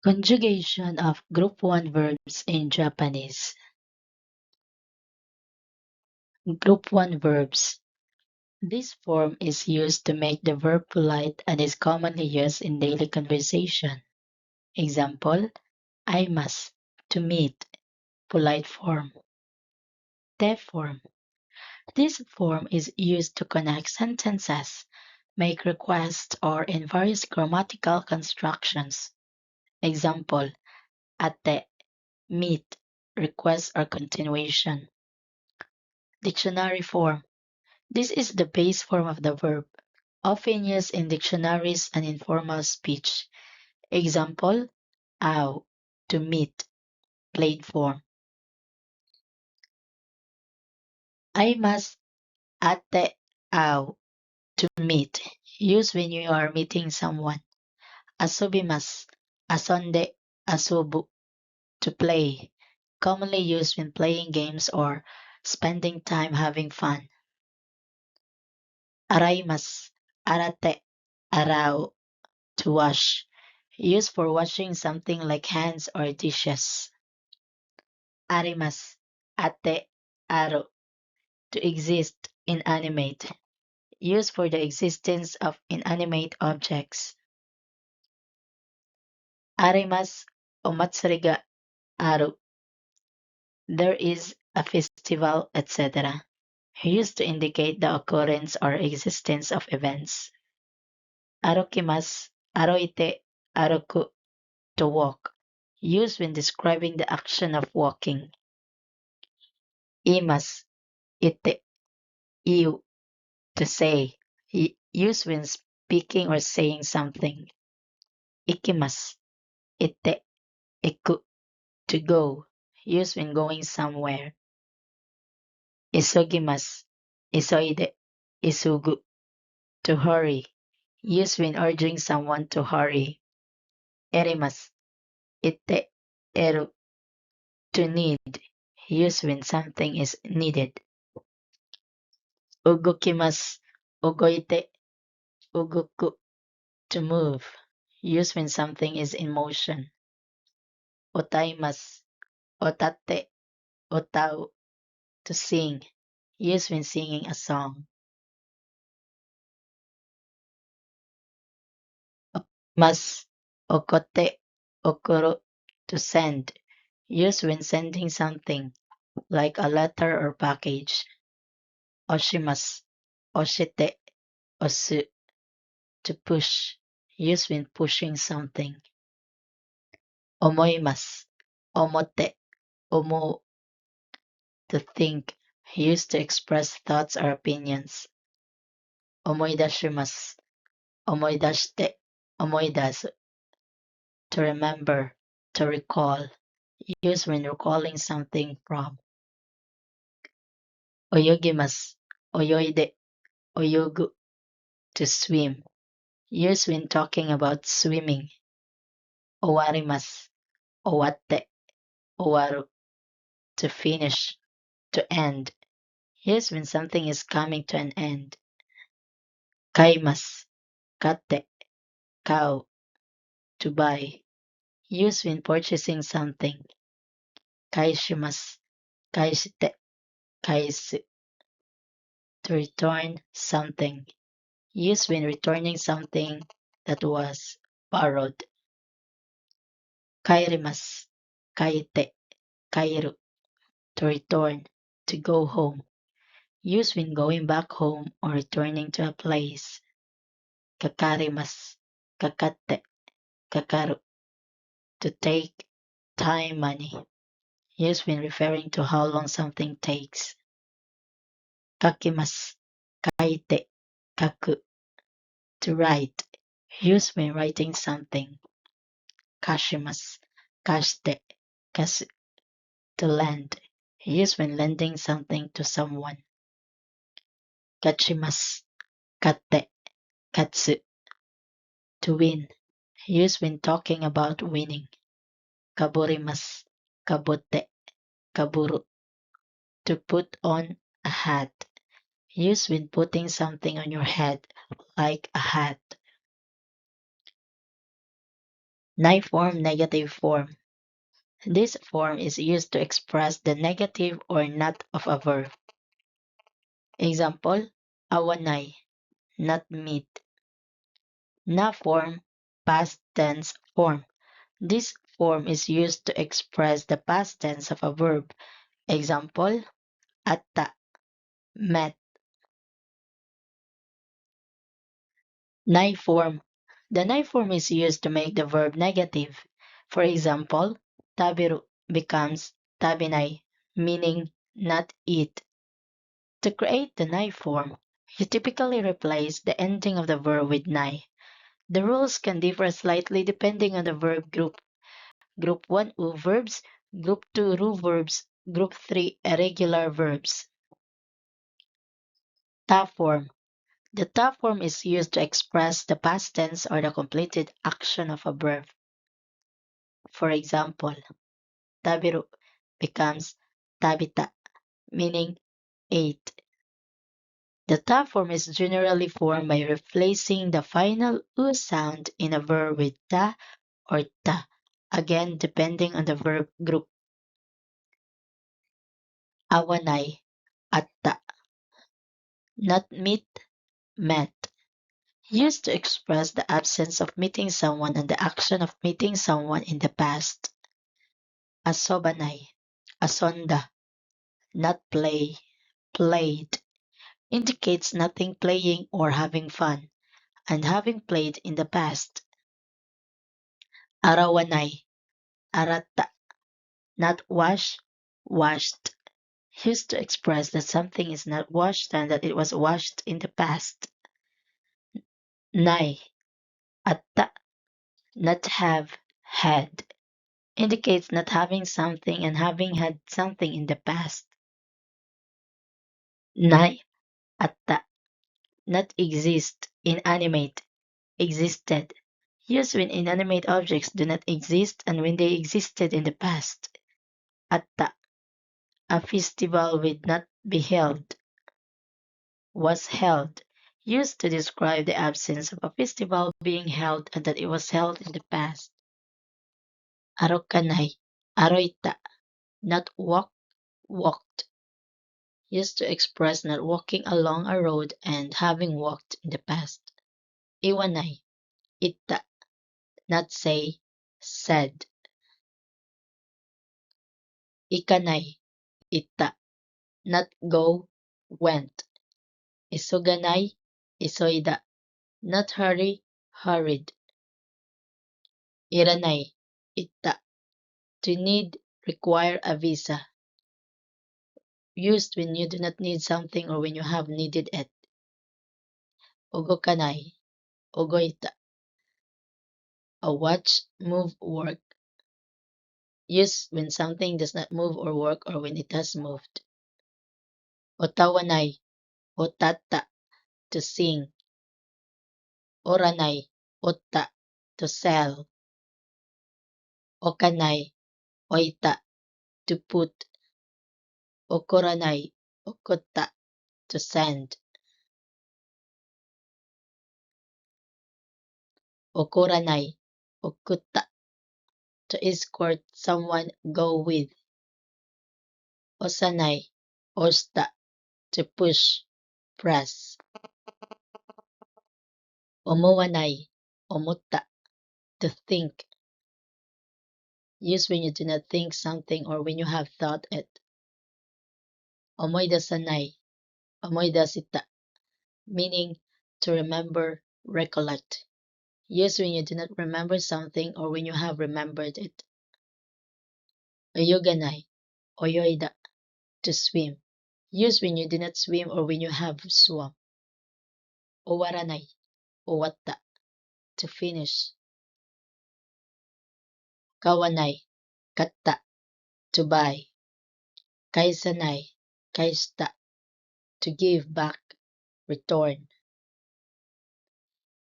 Conjugation of Group 1 verbs in Japanese. Group 1 verbs. This form is used to make the verb polite and is commonly used in daily conversation. Example, I must, to meet, polite form. Te form. This form is used to connect sentences, make requests, or in various grammatical constructions. Example, ate, meet, request or continuation. Dictionary form. This is the base form of the verb, often used in dictionaries and informal speech. Example, ao, to meet, played form. I must ate ao, to meet, used when you are meeting someone. Asobimasu, asonde, asobu, to play, commonly used when playing games or spending time having fun. Araimasu, arate, arao, to wash, used for washing something like hands or dishes. Arimasu, ate, aru, to exist, inanimate, used for the existence of inanimate objects. Arimasu, omatsuri ga aru, there is a festival, etc., used to indicate the occurrence or existence of events. Arukimasu, aroite, aruku, to walk, used when describing the action of walking. Imasu, ite, iu, to say, used when speaking or saying something. Ikimasu, ite, iku, to go, used when going somewhere. Isogimasu, isoide, isugu, to hurry, used when urging someone to hurry. Erimasu, ite, eru, to need, used when something is needed. Ugokimasu, ugoite, ugoku, to move, used when something is in motion. Otaimasu, otate, otau, to sing, used when singing a song. Mas, okote, okoro, to send, used when sending something, like a letter or package. Oshimasu, oshite, osu, to push, used when pushing something. Omoimasu, omote, omou, to think, used to express thoughts or opinions. Omoidashimasu, omoidashite, omoidasu, to remember, to recall, used when recalling something from. Oyogimasu, oyoide, oyogu, to swim, used when talking about swimming. Owarimasu, owatte, owaru, to finish, to end, used when something is coming to an end. Kaimasu, katte, kau, to buy, used when purchasing something. Kaishimasu, kaishite, kaisu, to return something, used when returning something that was borrowed. Kairimasu, kaite, kairu, to return, to go home, used when going back home or returning to a place. Kakarimasu, kakatte, kakaru, to take, time, money, used when referring to how long something takes. Kakimasu, kaite, kaku, to write, used when writing something. Kashimasu, kashite, kasu, to lend, used when lending something to someone. Kachimasu, katte, katsu, to win, used when talking about winning. Kaburimasu, kabote, kaburu, to put on a hat, used when putting something on your head, like a hat. Nai form, negative form. This form is used to express the negative or not of a verb. Example, awanay, not meet. Na form, past tense form. This form is used to express the past tense of a verb. Example, atta, met. Nai form. The nai form is used to make the verb negative. For example, tabiru becomes tabinay, meaning not eat. To create the nai form, you typically replace the ending of the verb with nai. The rules can differ slightly depending on the verb group. Group 1 U verbs, Group 2 Ru verbs, Group 3 irregular verbs. Ta form. The ta form is used to express the past tense or the completed action of a verb. For example, tabiru becomes tabita, meaning ate. The ta form is generally formed by replacing the final u sound in a verb with ta or ta, again depending on the verb group. Awanay, atta, not meet, met. Used to express the absence of meeting someone and the action of meeting someone in the past. Asobanay, asonda, not play, played, indicates nothing playing or having fun, and having played in the past. Arawanay, arata, not wash, washed, used to express that something is not washed and that it was washed in the past. Nay, atta, not have, had, indicates not having something and having had something in the past. Nay, atta, not exist, inanimate, existed, used when inanimate objects do not exist and when they existed in the past. Atta, a festival would not be held, was held, used to describe the absence of a festival being held and that it was held in the past. Arokanay, aroita, not walk, walked, used to express not walking along a road and having walked in the past. Iwanay, itta, not say, said. Ikanay, itta, not go, went. Isuganay, isoida, not hurry, hurried. Iranay, itta, to need, require a visa. Used when you do not need something or when you have needed it. Ogokanay, ogoita, a watch, move, work. Used when something does not move or work or when it has moved. Otawanay, otata, to sing. Oranay, otta, to sell. Okanay, oita, to put. Okoranay, okota, to send. Okoranay, okutta, to escort someone go with. Osanay, osta, to push, press. Omowanay, omutta, to think. Use when you do not think something or when you have thought it. Omoidasanay, omoidasita, meaning to remember, recollect. Use when you do not remember something or when you have remembered it. Oyoganay, oyoida, to swim. Use when you do not swim or when you have swum. Owaranay, owatta, to finish. Kawanay, katta, to buy. Kaisanay, kaista, to give back, return.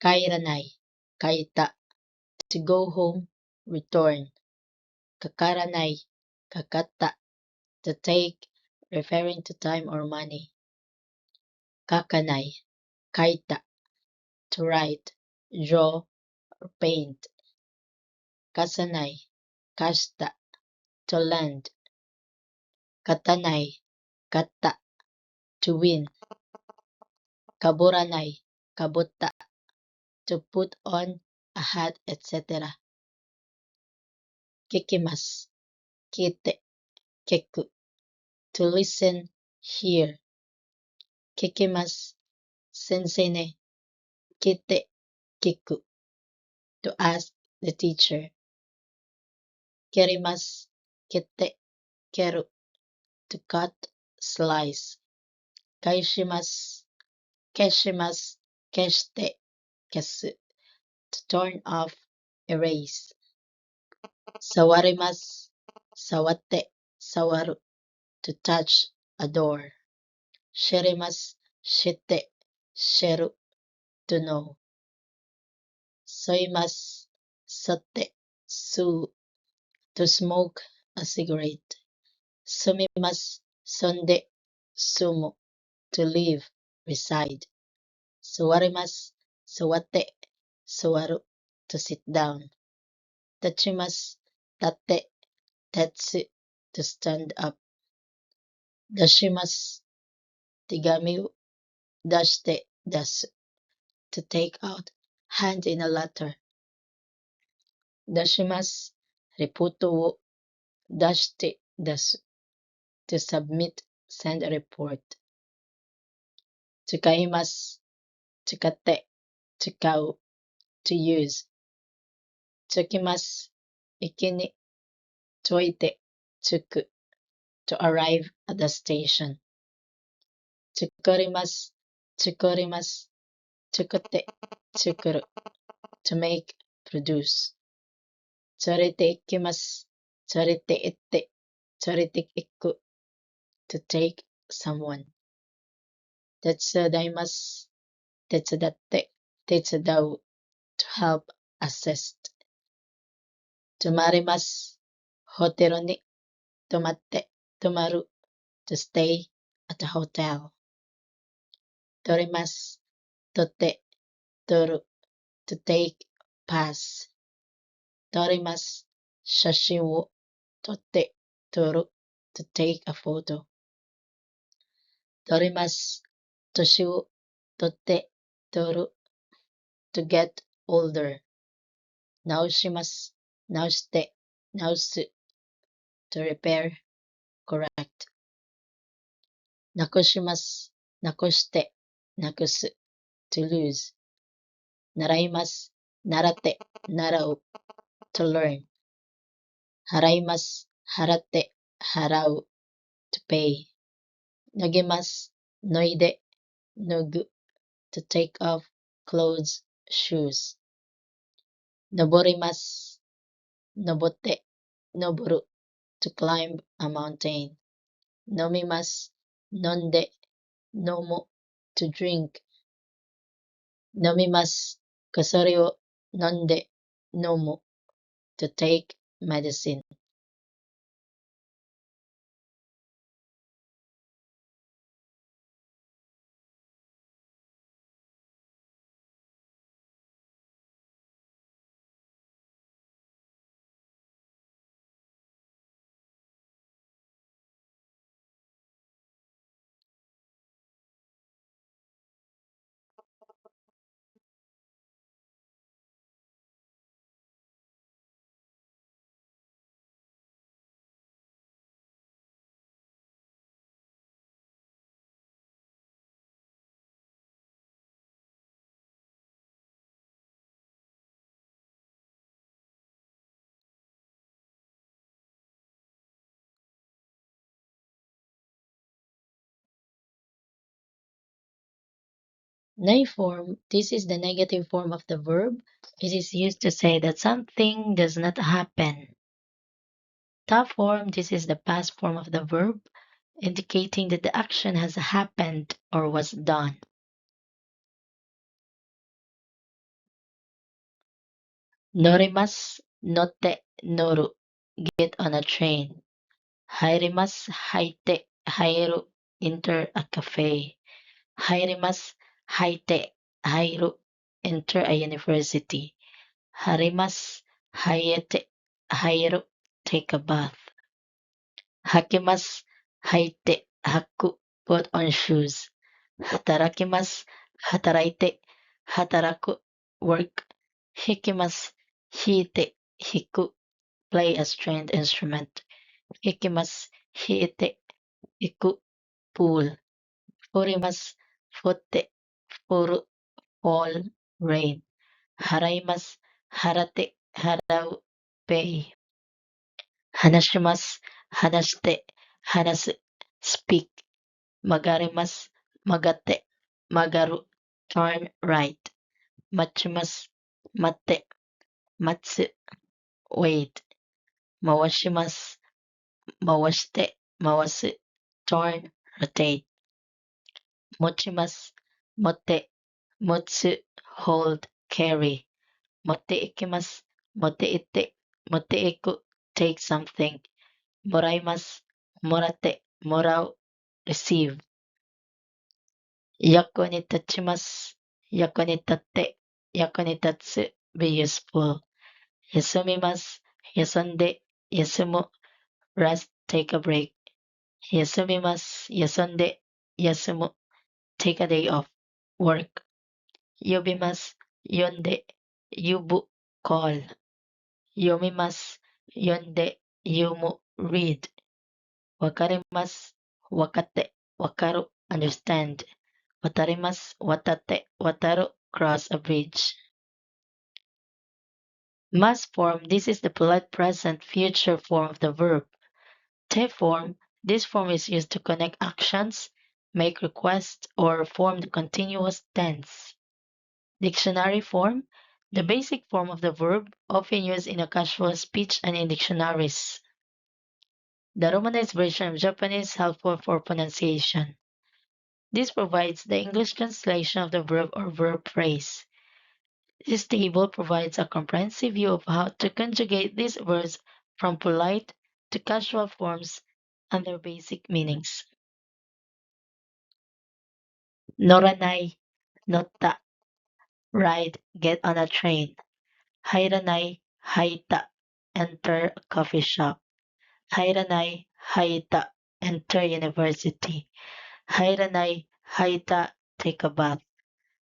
Kairanay, kaita, to go home, return. Kakaranay, kakata, to take, referring to time or money. Kakanay, kaita, to write, draw, or paint. kasanai, kashita, to lend, katanai, katta, to win, kaburanai, kabutta, to put on a hat, etc. Kikimasu, kite, keku, to listen, hear. Kikimasu, sensei ne, kite, kiku, to ask the teacher. Kerimasu, kite, keru, to cut, slice. Kaishimasu, keshimasu, keshite, kesu, to turn off, erase. Sawarimasu, sawatte, sawaru, to touch a door. Shirimasu, shite, sheru, to know. Soimasu, sotte, sue, to smoke a cigarette. Sumimasu, sonde, sumu, to live, reside. Suwarimasu, suwatte, suwaru, to sit down. Tachimasu, tatte, tetsu, to stand up. Dashimasu, tigami wo dashite dasu, to take out, hand in a letter. Dashimasu, riputo wo dashite dasu, to submit, send a report. Tsukaimasu, tsukatte, tsukau, to use. Tsukimasu, ikini, toite, tsuku, to arrive at the station. Tsukurimasu, tsukurimasu, tsukutte, tsukuru, to make, produce. Tsurete ikimasu, tsurete itte, tsurete iku, to take someone. Tetsudaimasu, tetsudatte, tetsudau, to help, assist. Tumarimasu, hoteru ni tomatte, tumaru, to stay at a hotel. Torimasu, totte, toru, to take, pass. Torimasu, shashin wo totte, toru, to take a photo. Torimasu, toshi wo totte, toru, to get older. Naoshimasu, naoshite, naosu, to repair, correct. Nakoshimasu, nakoshite, nakusu, to lose. Naraimasu, narate, narau, to learn. Haraimasu, harate, harau, to pay. Nogimasu, noide, nogu, to take off, clothes, shoes. Noborimasu, nobotte, noboru, to climb a mountain. Nomimasu, nonde, nomu, to drink. Nomimasu, kasori wo nonde, nomu, to take medicine. Nei form, this is the negative form of the verb. It is used to say that something does not happen. Ta form, this is the past form of the verb, indicating that the action has happened or was done. Norimasu, notte, noru, get on a train. Hairimasu, haite, hairu, enter a cafe. Hairimasu, haite, hairu, enter a university. Harimasu, hayete, hayeru, take a bath. Hakimasu, haite, haku, put on shoes. Hatarakimasu, hataraite, hataraku, work. Hikimasu, hiite, hiku, play a stringed instrument. Hikimasu, hiite, hiku, pool. Furimasu, futte, furu, fall, rain. Haraimasu, harate, harau, pay. Hanashimasu, hanashite, hanasu, speak. Magarimasu, magate, magaru, turn right. Machimasu, matte, matsu, wait. Mawashimasu, mawashite, mawasu, turn, rotate. Mochimasu, motte, mutsu, hold, carry. Motte ikimasu, motte ite, motte iku, take something. Moraimasu, morate, morau, receive. Yaku ni tachimasu, yaku ni tatte, yaku ni tatsu, be useful. Yasumimasu, yasonde, yasumu, rest, take a break. Yasumimasu, yasonde, yasumu, take a day off, work. Yobimasu, yonde, yubu, call. Yomimasu, yonde, yumu, read. Wakarimasu, wakate, wakaru, understand. Watarimasu, watate, wataru, cross a bridge. Must form, this is the polite present future form of the verb. Te form, this form is used to connect actions, make requests, or form the continuous tense. Dictionary form, the basic form of the verb, often used in a casual speech and in dictionaries. The Romanized version of Japanese helpful for pronunciation. This provides the English translation of the verb or verb phrase. This table provides a comprehensive view of how to conjugate these verbs from polite to casual forms and their basic meanings. Noranai, notta, ride, get on a train. Hairanai, haita, enter a coffee shop. Hairanai, haita, enter university. Hairanai, haita, take a bath.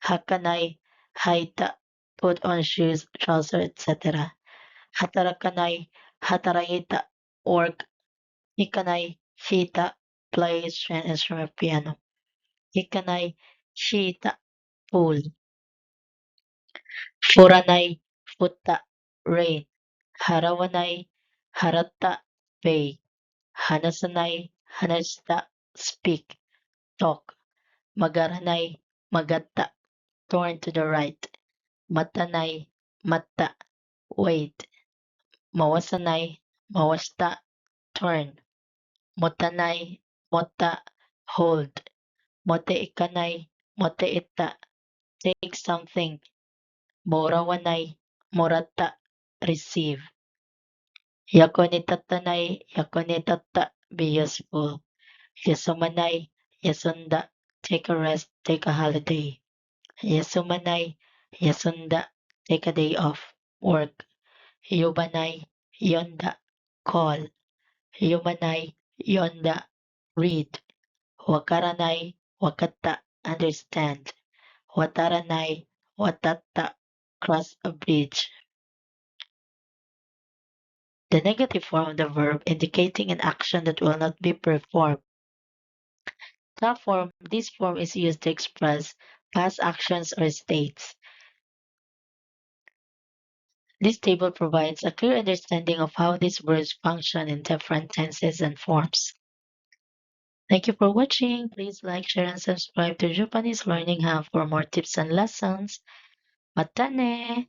Hakanai, haita, put on shoes, trousers, etc. Hatarakanai, hataraita, work. Hikanai, hita, play string instrument piano. Hikanai, shita, pool. Furanai, futta, rain. Harawanai, haratta, pay. Hanasanai, hanasta, speak, talk. Magaranai, magatta, turn to the right. Matanai, matta, wait. Mawasanai, mawasta, turn. Motanai, mota, hold. Mote ikanai, mote ita, take something. Morawanai, morata, receive. Yakoni tatanai, yakoni tata, be useful. Yasumanai, yasunda, take a rest, take a holiday. Yasumanai, yasunda, take a day off, work. Yubanai, yonda, call. Yumanai, yonda, read. Wakaranai, wakata, understand. Wataranai, watatta, cross a bridge. The negative form of the verb indicating an action that will not be performed. Ta form, this form is used to express past actions or states. This table provides a clear understanding of how these verbs function in different tenses and forms. Thank you for watching. Please like, share, and subscribe to Japanese Learning Hub for more tips and lessons. Mata ne!